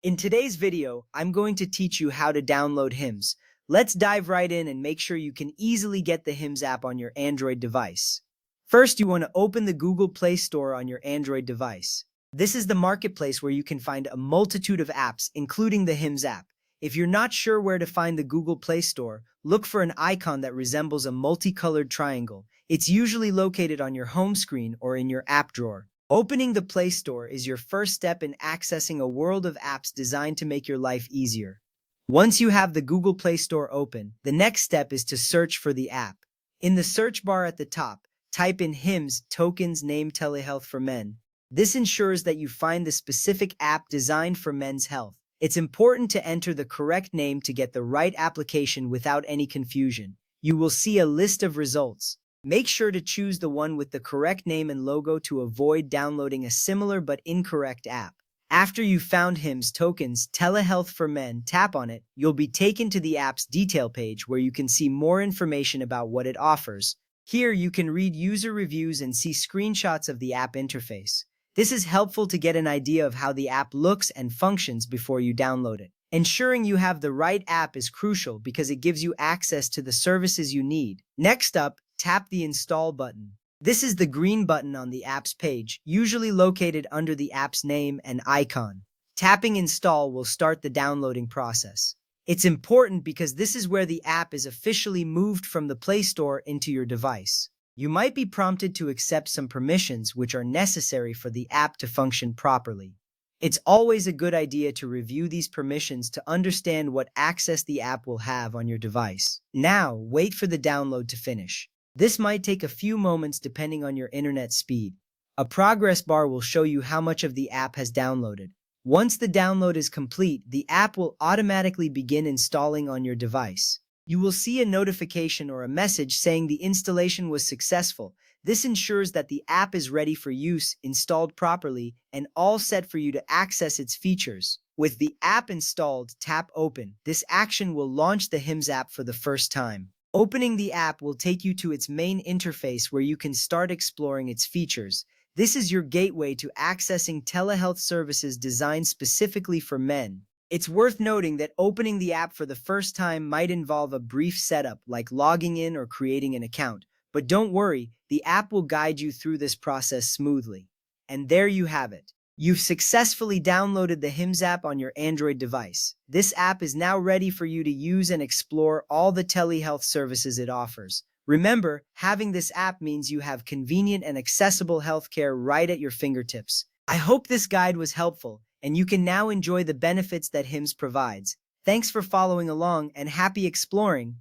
In today's video, I'm going to teach you how to download HIMS. Let's dive right in and make sure you can easily get the HIMS app on your Android device. First, you want to open the Google Play Store on your Android device. This is the marketplace where you can find a multitude of apps, including the HIMS app. If you're not sure where to find the Google Play Store, look for an icon that resembles a multicolored triangle. It's usually located on your home screen or in your app drawer. Opening the Play Store is your first step in accessing a world of apps designed to make your life easier. Once you have the Google Play Store open, the next step is to search for the app. In the search bar at the top, type in HIMS tokens name telehealth for men. This ensures that you find the specific app designed for men's health. It's important to enter the correct name to get the right application without any confusion. You will see a list of results. Make sure to choose the one with the correct name and logo to avoid downloading a similar but incorrect app. After you've found HIMS tokens telehealth for men, tap on it. You'll be taken to the app's detail page where you can see more information about what it offers. Here you can read user reviews and see screenshots of the app interface. This is helpful to get an idea of how the app looks and functions before you download it. Ensuring you have the right app is crucial because it gives you access to the services you need. Next up, tap the Install button. This is the green button on the app's page, usually located under the app's name and icon. Tapping Install will start the downloading process. It's important because this is where the app is officially moved from the Play Store into your device. You might be prompted to accept some permissions which are necessary for the app to function properly. It's always a good idea to review these permissions to understand what access the app will have on your device. Now, wait for the download to finish. This might take a few moments depending on your internet speed. A progress bar will show you how much of the app has downloaded. Once the download is complete, the app will automatically begin installing on your device. You will see a notification or a message saying the installation was successful. This ensures that the app is ready for use, installed properly, and all set for you to access its features. With the app installed, tap Open. This action will launch the HIMS app for the first time. Opening the app will take you to its main interface where you can start exploring its features. This is your gateway to accessing telehealth services designed specifically for men. It's worth noting that opening the app for the first time might involve a brief setup like logging in or creating an account. But don't worry, the app will guide you through this process smoothly. And there you have it. You've successfully downloaded the HIMS app on your Android device. This app is now ready for you to use and explore all the telehealth services it offers. Remember, having this app means you have convenient and accessible healthcare right at your fingertips. I hope this guide was helpful, and you can now enjoy the benefits that HIMS provides. Thanks for following along and happy exploring!